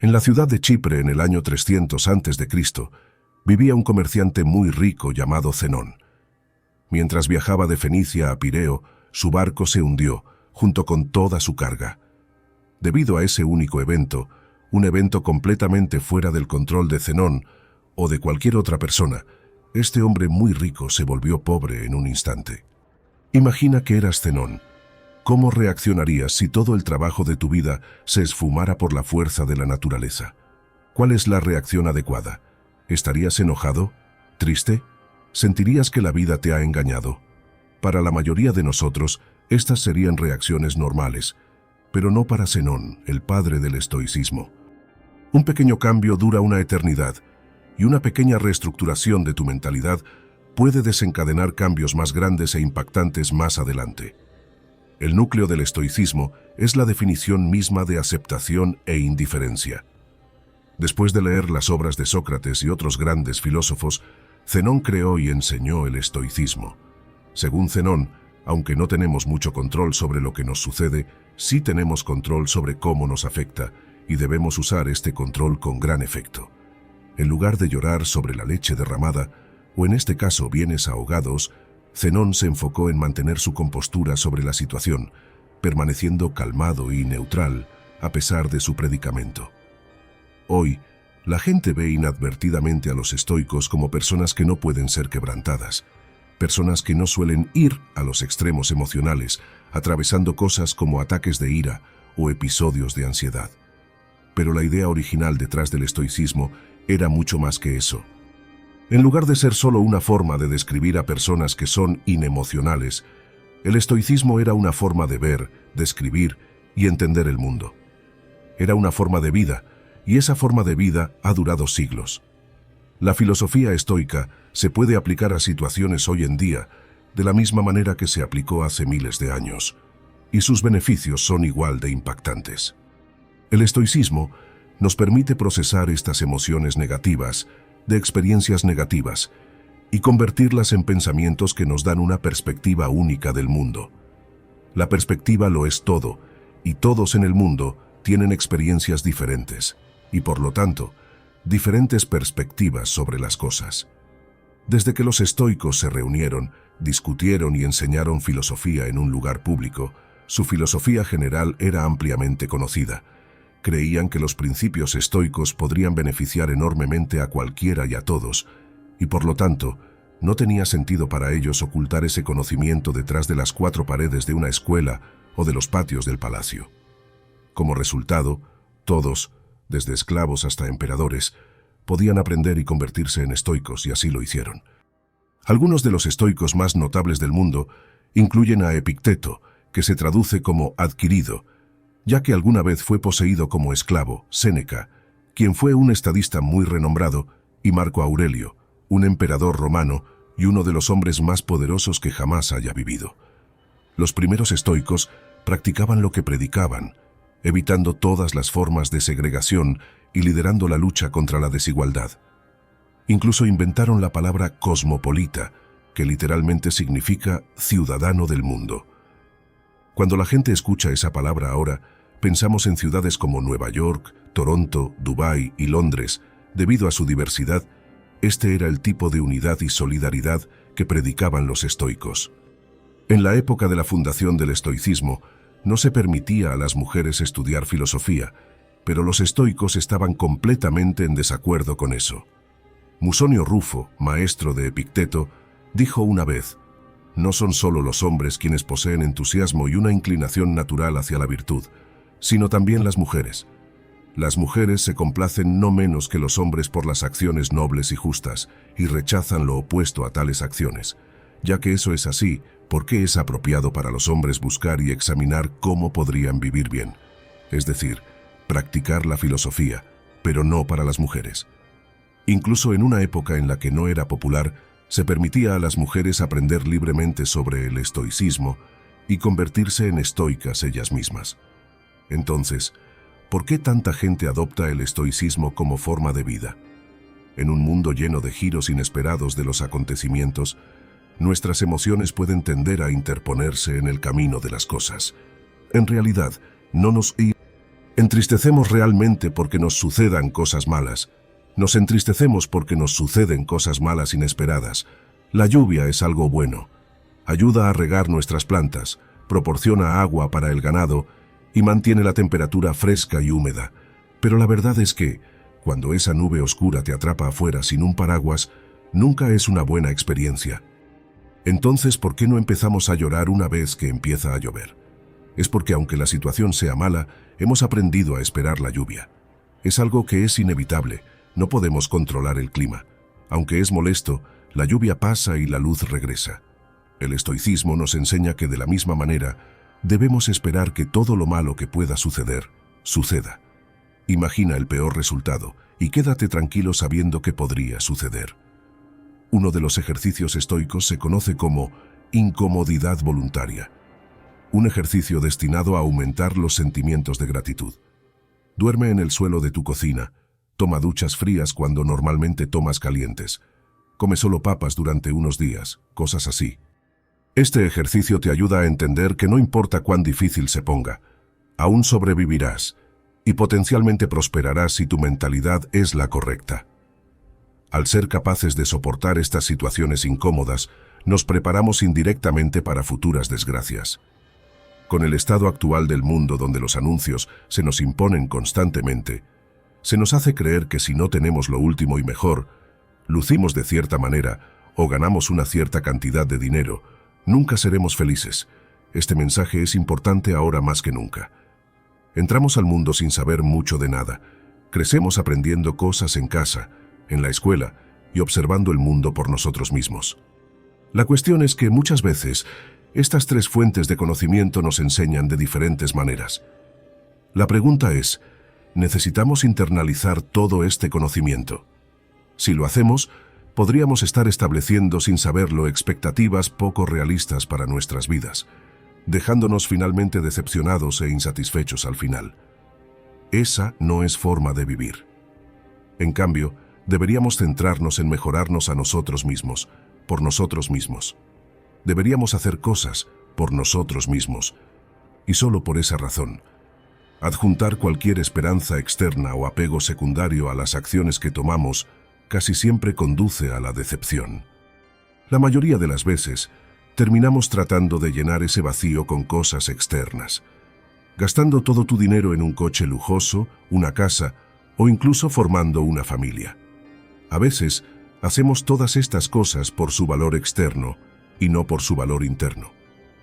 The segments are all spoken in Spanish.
En la ciudad de Chipre, en el año 300 a.C., vivía un comerciante muy rico llamado Zenón. Mientras viajaba de Fenicia a Pireo, su barco se hundió, junto con toda su carga. Debido a ese único evento, un evento completamente fuera del control de Zenón o de cualquier otra persona, este hombre muy rico se volvió pobre en un instante. Imagina que eras Zenón. ¿Cómo reaccionarías si todo el trabajo de tu vida se esfumara por la fuerza de la naturaleza? ¿Cuál es la reacción adecuada? ¿Estarías enojado? ¿Triste? ¿Sentirías que la vida te ha engañado? Para la mayoría de nosotros, estas serían reacciones normales, pero no para Zenón, el padre del estoicismo. Un pequeño cambio dura una eternidad, y una pequeña reestructuración de tu mentalidad puede desencadenar cambios más grandes e impactantes más adelante. El núcleo del estoicismo es la definición misma de aceptación e indiferencia. Después de leer las obras de Sócrates y otros grandes filósofos, Zenón creó y enseñó el estoicismo. Según Zenón, aunque no tenemos mucho control sobre lo que nos sucede, sí tenemos control sobre cómo nos afecta y debemos usar este control con gran efecto. En lugar de llorar sobre la leche derramada, o en este caso bienes ahogados, Zenón se enfocó en mantener su compostura sobre la situación, permaneciendo calmado y neutral a pesar de su predicamento. Hoy, la gente ve inadvertidamente a los estoicos como personas que no pueden ser quebrantadas, personas que no suelen ir a los extremos emocionales, atravesando cosas como ataques de ira o episodios de ansiedad. Pero la idea original detrás del estoicismo era mucho más que eso. En lugar de ser solo una forma de describir a personas que son inemocionales, el estoicismo era una forma de ver, describir y entender el mundo. Era una forma de vida, y esa forma de vida ha durado siglos. La filosofía estoica se puede aplicar a situaciones hoy en día de la misma manera que se aplicó hace miles de años, y sus beneficios son igual de impactantes. El estoicismo nos permite procesar estas emociones negativas de experiencias negativas y convertirlas en pensamientos que nos dan una perspectiva única del mundo. La perspectiva lo es todo, y todos en el mundo tienen experiencias diferentes, y por lo tanto, diferentes perspectivas sobre las cosas. Desde que los estoicos se reunieron, discutieron y enseñaron filosofía en un lugar público, su filosofía general era ampliamente conocida. Creían que los principios estoicos podrían beneficiar enormemente a cualquiera y a todos, y por lo tanto, no tenía sentido para ellos ocultar ese conocimiento detrás de las cuatro paredes de una escuela o de los patios del palacio. Como resultado, todos, desde esclavos hasta emperadores, podían aprender y convertirse en estoicos, y así lo hicieron. Algunos de los estoicos más notables del mundo incluyen a Epicteto, que se traduce como adquirido, ya que alguna vez fue poseído como esclavo, Séneca, quien fue un estadista muy renombrado, y Marco Aurelio, un emperador romano y uno de los hombres más poderosos que jamás haya vivido. Los primeros estoicos practicaban lo que predicaban, evitando todas las formas de segregación y liderando la lucha contra la desigualdad. Incluso inventaron la palabra cosmopolita, que literalmente significa ciudadano del mundo. Cuando la gente escucha esa palabra ahora, pensamos en ciudades como Nueva York, Toronto, Dubái y Londres. Debido a su diversidad, este era el tipo de unidad y solidaridad que predicaban los estoicos. En la época de la fundación del estoicismo, no se permitía a las mujeres estudiar filosofía, pero los estoicos estaban completamente en desacuerdo con eso. Musonio Rufo, maestro de Epicteto, dijo una vez: «No son solo los hombres quienes poseen entusiasmo y una inclinación natural hacia la virtud, sino también las mujeres. Las mujeres se complacen no menos que los hombres por las acciones nobles y justas, y rechazan lo opuesto a tales acciones. Ya que eso es así, ¿por qué es apropiado para los hombres buscar y examinar cómo podrían vivir bien? Es decir, practicar la filosofía, pero no para las mujeres». Incluso en una época en la que no era popular, se permitía a las mujeres aprender libremente sobre el estoicismo y convertirse en estoicas ellas mismas. Entonces, ¿por qué tanta gente adopta el estoicismo como forma de vida? En un mundo lleno de giros inesperados de los acontecimientos, nuestras emociones pueden tender a interponerse en el camino de las cosas. En realidad, no nos Entristecemos realmente porque nos sucedan cosas malas. Nos entristecemos porque nos suceden cosas malas inesperadas. La lluvia es algo bueno. Ayuda a regar nuestras plantas, proporciona agua para el ganado y mantiene la temperatura fresca y húmeda. Pero la verdad es que, cuando esa nube oscura te atrapa afuera sin un paraguas, nunca es una buena experiencia. Entonces, ¿por qué no empezamos a llorar una vez que empieza a llover? Es porque aunque la situación sea mala, hemos aprendido a esperar la lluvia. Es algo que es inevitable, no podemos controlar el clima. Aunque es molesto, la lluvia pasa y la luz regresa. El estoicismo nos enseña que de la misma manera, debemos esperar que todo lo malo que pueda suceder, suceda. Imagina el peor resultado y quédate tranquilo sabiendo que podría suceder. Uno de los ejercicios estoicos se conoce como incomodidad voluntaria. Un ejercicio destinado a aumentar los sentimientos de gratitud. Duerme en el suelo de tu cocina, toma duchas frías cuando normalmente tomas calientes, come solo papas durante unos días, cosas así. Este ejercicio te ayuda a entender que no importa cuán difícil se ponga, aún sobrevivirás y potencialmente prosperarás si tu mentalidad es la correcta. Al ser capaces de soportar estas situaciones incómodas, nos preparamos indirectamente para futuras desgracias. Con el estado actual del mundo donde los anuncios se nos imponen constantemente, se nos hace creer que si no tenemos lo último y mejor, lucimos de cierta manera o ganamos una cierta cantidad de dinero, nunca seremos felices. Este mensaje es importante ahora más que nunca. Entramos al mundo sin saber mucho de nada. Crecemos aprendiendo cosas en casa, en la escuela y observando el mundo por nosotros mismos. La cuestión es que muchas veces estas tres fuentes de conocimiento nos enseñan de diferentes maneras. La pregunta es, ¿necesitamos internalizar todo este conocimiento? Si lo hacemos, podríamos estar estableciendo sin saberlo expectativas poco realistas para nuestras vidas, dejándonos finalmente decepcionados e insatisfechos al final. Esa no es forma de vivir. En cambio, deberíamos centrarnos en mejorarnos a nosotros mismos, por nosotros mismos. Deberíamos hacer cosas por nosotros mismos, y solo por esa razón. Adjuntar cualquier esperanza externa o apego secundario a las acciones que tomamos casi siempre conduce a la decepción. La mayoría de las veces, terminamos tratando de llenar ese vacío con cosas externas, gastando todo tu dinero en un coche lujoso, una casa o incluso formando una familia. A veces, hacemos todas estas cosas por su valor externo y no por su valor interno.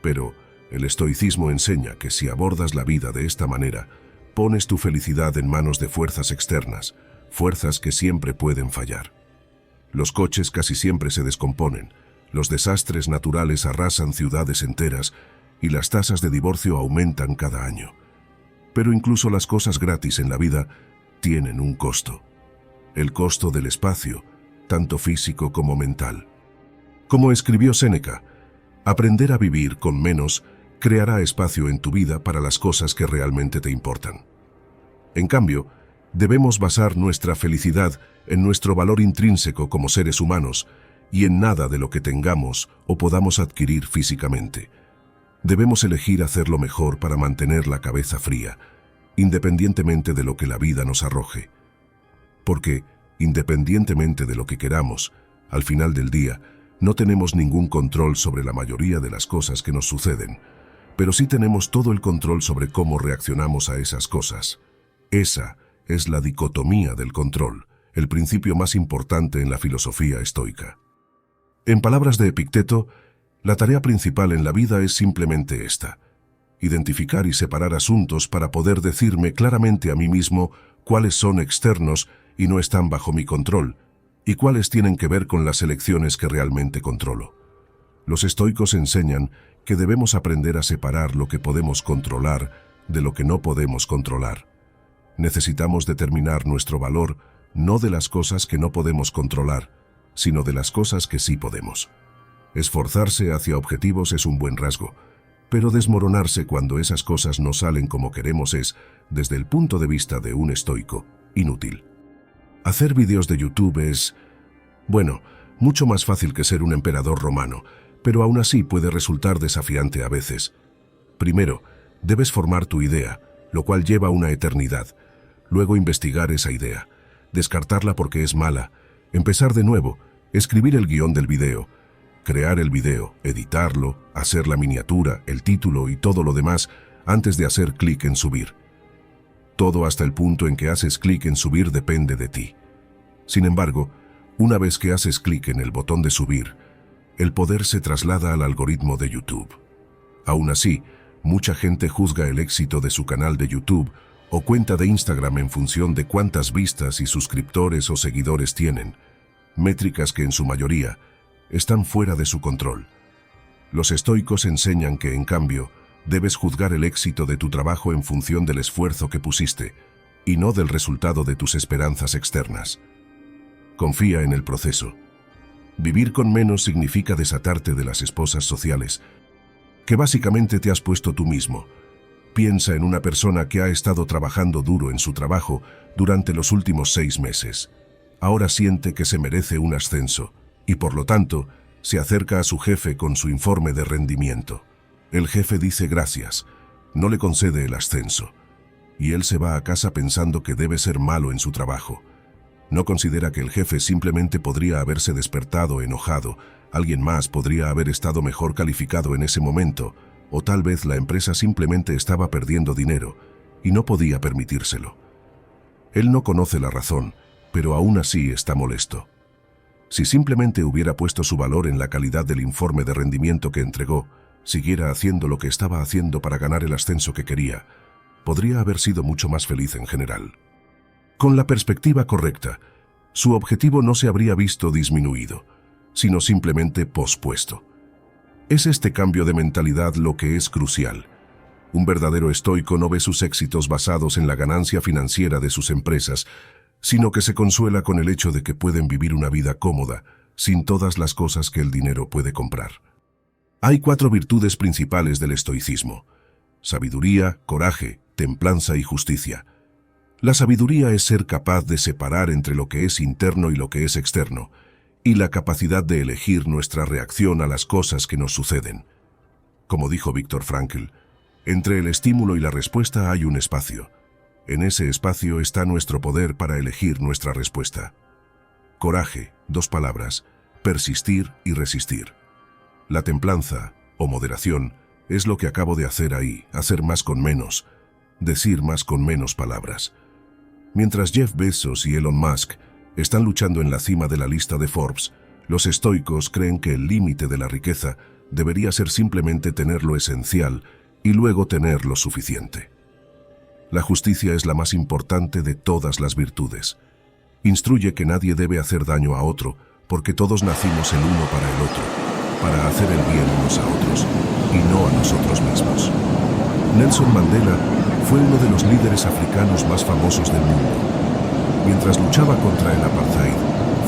Pero el estoicismo enseña que si abordas la vida de esta manera, pones tu felicidad en manos de fuerzas externas, fuerzas que siempre pueden fallar. Los coches casi siempre se descomponen, los desastres naturales arrasan ciudades enteras y las tasas de divorcio aumentan cada año. Pero incluso las cosas gratis en la vida tienen un costo. El costo del espacio, tanto físico como mental. Como escribió Séneca, aprender a vivir con menos creará espacio en tu vida para las cosas que realmente te importan. En cambio, debemos basar nuestra felicidad en nuestro valor intrínseco como seres humanos y en nada de lo que tengamos o podamos adquirir físicamente. Debemos elegir hacerlo mejor para mantener la cabeza fría, independientemente de lo que la vida nos arroje. Porque, independientemente de lo que queramos, al final del día, no tenemos ningún control sobre la mayoría de las cosas que nos suceden, pero sí tenemos todo el control sobre cómo reaccionamos a esas cosas. Esa es la dicotomía del control, el principio más importante en la filosofía estoica. En palabras de Epicteto, la tarea principal en la vida es simplemente esta: identificar y separar asuntos para poder decirme claramente a mí mismo cuáles son externos y no están bajo mi control, y cuáles tienen que ver con las elecciones que realmente controlo. Los estoicos enseñan que debemos aprender a separar lo que podemos controlar de lo que no podemos controlar. Necesitamos determinar nuestro valor no de las cosas que no podemos controlar, sino de las cosas que sí podemos. Esforzarse hacia objetivos es un buen rasgo, pero desmoronarse cuando esas cosas no salen como queremos es, desde el punto de vista de un estoico, inútil. Hacer vídeos de YouTube es, bueno, mucho más fácil que ser un emperador romano, pero aún así puede resultar desafiante a veces. Primero, debes formar tu idea, lo cual lleva una eternidad. Luego investigar esa idea, descartarla porque es mala, empezar de nuevo, escribir el guión del video, crear el video, editarlo, hacer la miniatura, el título y todo lo demás antes de hacer clic en subir. Todo hasta el punto en que haces clic en subir depende de ti. Sin embargo, una vez que haces clic en el botón de subir, el poder se traslada al algoritmo de YouTube. Aún así, mucha gente juzga el éxito de su canal de YouTube o cuenta de Instagram en función de cuántas vistas y suscriptores o seguidores tienen, métricas que en su mayoría están fuera de su control. Los estoicos enseñan que, en cambio, debes juzgar el éxito de tu trabajo en función del esfuerzo que pusiste y no del resultado de tus esperanzas externas. Confía en el proceso. Vivir con menos significa desatarte de las esposas sociales, que básicamente te has puesto tú mismo. Piensa en una persona que ha estado trabajando duro en su trabajo durante los últimos 6 meses. Ahora siente que se merece un ascenso y, por lo tanto, se acerca a su jefe con su informe de rendimiento. El jefe dice gracias, no le concede el ascenso, y él se va a casa pensando que debe ser malo en su trabajo. No considera que el jefe simplemente podría haberse despertado enojado, alguien más podría haber estado mejor calificado en ese momento, o tal vez la empresa simplemente estaba perdiendo dinero y no podía permitírselo. Él no conoce la razón, pero aún así está molesto. Si simplemente hubiera puesto su valor en la calidad del informe de rendimiento que entregó, siguiera haciendo lo que estaba haciendo para ganar el ascenso que quería, podría haber sido mucho más feliz en general. Con la perspectiva correcta, su objetivo no se habría visto disminuido, sino simplemente pospuesto. Es este cambio de mentalidad lo que es crucial. Un verdadero estoico no ve sus éxitos basados en la ganancia financiera de sus empresas, sino que se consuela con el hecho de que pueden vivir una vida cómoda, sin todas las cosas que el dinero puede comprar. Hay 4 virtudes principales del estoicismo: sabiduría, coraje, templanza y justicia. La sabiduría es ser capaz de separar entre lo que es interno y lo que es externo, y la capacidad de elegir nuestra reacción a las cosas que nos suceden. Como dijo Viktor Frankl, entre el estímulo y la respuesta hay un espacio. En ese espacio está nuestro poder para elegir nuestra respuesta. Coraje, 2 palabras: persistir y resistir. La templanza, o moderación, es lo que acabo de hacer ahí, hacer más con menos, decir más con menos palabras. Mientras Jeff Bezos y Elon Musk están luchando en la cima de la lista de Forbes, los estoicos creen que el límite de la riqueza debería ser simplemente tener lo esencial y luego tener lo suficiente. La justicia es la más importante de todas las virtudes. Instruye que nadie debe hacer daño a otro, porque todos nacimos el uno para el otro, para hacer el bien unos a otros, y no a nosotros mismos. Nelson Mandela fue uno de los líderes africanos más famosos del mundo. Mientras luchaba contra el apartheid,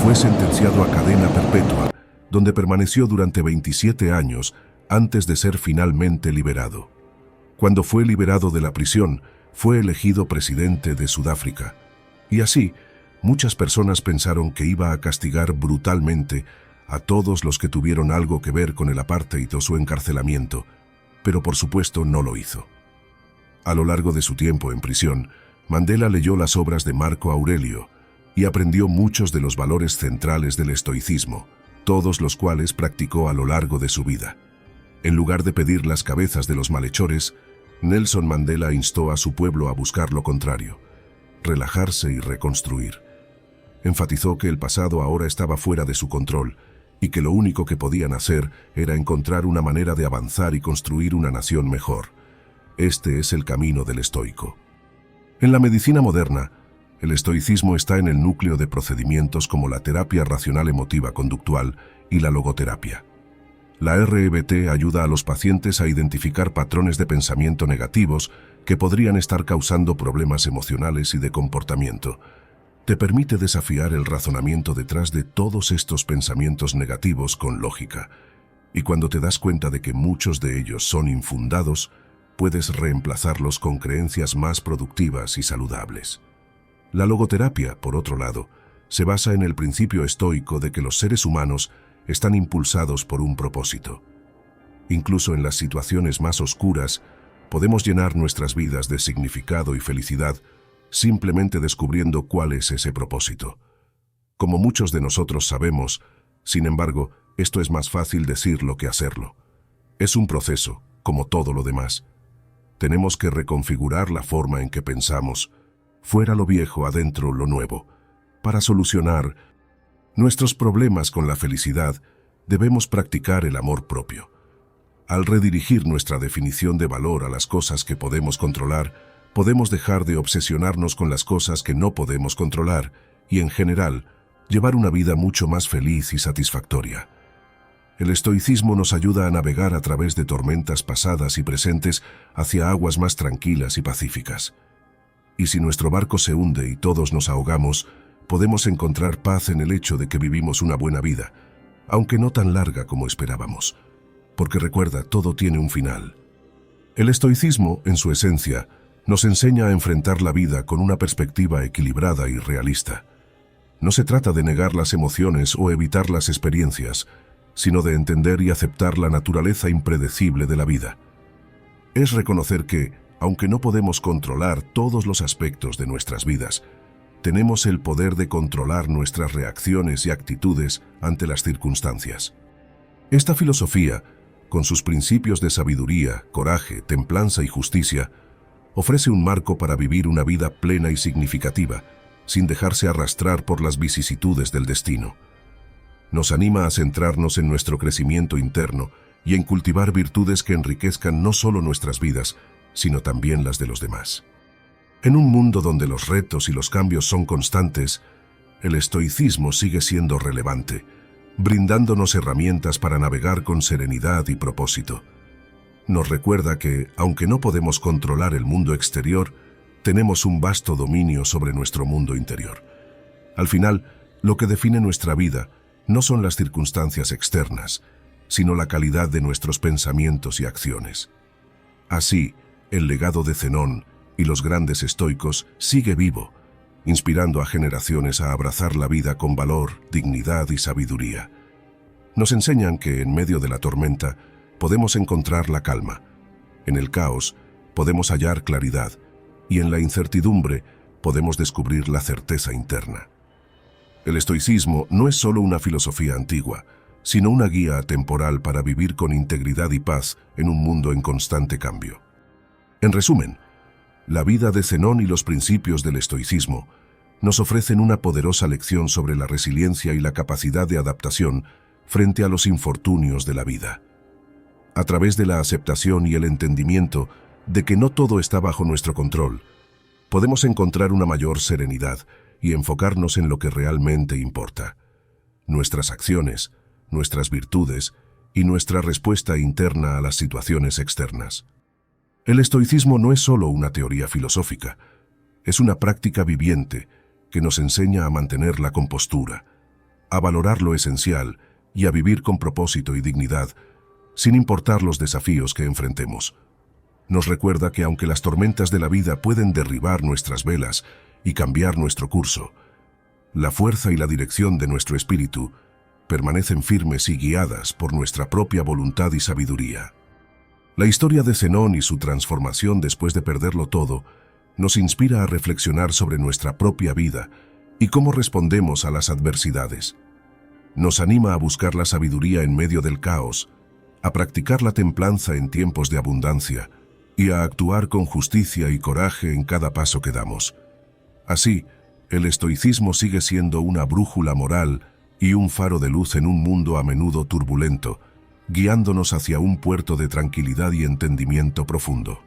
fue sentenciado a cadena perpetua, donde permaneció durante 27 años antes de ser finalmente liberado. Cuando fue liberado de la prisión, fue elegido presidente de Sudáfrica. Y así, muchas personas pensaron que iba a castigar brutalmente a todos los que tuvieron algo que ver con el apartheid o su encarcelamiento, pero por supuesto no lo hizo. A lo largo de su tiempo en prisión, Mandela leyó las obras de Marco Aurelio y aprendió muchos de los valores centrales del estoicismo, todos los cuales practicó a lo largo de su vida. En lugar de pedir las cabezas de los malhechores, Nelson Mandela instó a su pueblo a buscar lo contrario: relajarse y reconstruir. Enfatizó que el pasado ahora estaba fuera de su control y que lo único que podían hacer era encontrar una manera de avanzar y construir una nación mejor. Este es el camino del estoico. En la medicina moderna, el estoicismo está en el núcleo de procedimientos como la terapia racional emotiva conductual y la logoterapia. La REBT ayuda a los pacientes a identificar patrones de pensamiento negativos que podrían estar causando problemas emocionales y de comportamiento. Te permite desafiar el razonamiento detrás de todos estos pensamientos negativos con lógica, y cuando te das cuenta de que muchos de ellos son infundados, puedes reemplazarlos con creencias más productivas y saludables. La logoterapia, por otro lado, se basa en el principio estoico de que los seres humanos están impulsados por un propósito. Incluso en las situaciones más oscuras, podemos llenar nuestras vidas de significado y felicidad simplemente descubriendo cuál es ese propósito. Como muchos de nosotros sabemos, sin embargo, esto es más fácil decirlo que hacerlo. Es un proceso, como todo lo demás. Tenemos que reconfigurar la forma en que pensamos, fuera lo viejo, adentro lo nuevo. Para solucionar nuestros problemas con la felicidad, debemos practicar el amor propio. Al redirigir nuestra definición de valor a las cosas que podemos controlar, podemos dejar de obsesionarnos con las cosas que no podemos controlar y, en general, llevar una vida mucho más feliz y satisfactoria. El estoicismo nos ayuda a navegar a través de tormentas pasadas y presentes hacia aguas más tranquilas y pacíficas. Y si nuestro barco se hunde y todos nos ahogamos, podemos encontrar paz en el hecho de que vivimos una buena vida, aunque no tan larga como esperábamos. Porque recuerda, todo tiene un final. El estoicismo, en su esencia, nos enseña a enfrentar la vida con una perspectiva equilibrada y realista. No se trata de negar las emociones o evitar las experiencias, sino de entender y aceptar la naturaleza impredecible de la vida. Es reconocer que, aunque no podemos controlar todos los aspectos de nuestras vidas, tenemos el poder de controlar nuestras reacciones y actitudes ante las circunstancias. Esta filosofía, con sus principios de sabiduría, coraje, templanza y justicia, ofrece un marco para vivir una vida plena y significativa, sin dejarse arrastrar por las vicisitudes del destino. Nos anima a centrarnos en nuestro crecimiento interno y en cultivar virtudes que enriquezcan no solo nuestras vidas, sino también las de los demás. En un mundo donde los retos y los cambios son constantes, el estoicismo sigue siendo relevante, brindándonos herramientas para navegar con serenidad y propósito. Nos recuerda que, aunque no podemos controlar el mundo exterior, tenemos un vasto dominio sobre nuestro mundo interior. Al final, lo que define nuestra vida no son las circunstancias externas, sino la calidad de nuestros pensamientos y acciones. Así, el legado de Zenón y los grandes estoicos sigue vivo, inspirando a generaciones a abrazar la vida con valor, dignidad y sabiduría. Nos enseñan que en medio de la tormenta podemos encontrar la calma, en el caos podemos hallar claridad y en la incertidumbre podemos descubrir la certeza interna. El estoicismo no es solo una filosofía antigua, sino una guía atemporal para vivir con integridad y paz en un mundo en constante cambio. En resumen, la vida de Zenón y los principios del estoicismo nos ofrecen una poderosa lección sobre la resiliencia y la capacidad de adaptación frente a los infortunios de la vida. A través de la aceptación y el entendimiento de que no todo está bajo nuestro control, podemos encontrar una mayor serenidad y enfocarnos en lo que realmente importa: nuestras acciones, nuestras virtudes y nuestra respuesta interna a las situaciones externas. El estoicismo no es solo una teoría filosófica, es una práctica viviente que nos enseña a mantener la compostura, a valorar lo esencial y a vivir con propósito y dignidad, sin importar los desafíos que enfrentemos. Nos recuerda que aunque las tormentas de la vida pueden derribar nuestras velas y cambiar nuestro curso, la fuerza y la dirección de nuestro espíritu permanecen firmes y guiadas por nuestra propia voluntad y sabiduría. La historia de Zenón y su transformación después de perderlo todo nos inspira a reflexionar sobre nuestra propia vida y cómo respondemos a las adversidades. Nos anima a buscar la sabiduría en medio del caos, a practicar la templanza en tiempos de abundancia y a actuar con justicia y coraje en cada paso que damos. Así, el estoicismo sigue siendo una brújula moral y un faro de luz en un mundo a menudo turbulento, guiándonos hacia un puerto de tranquilidad y entendimiento profundo.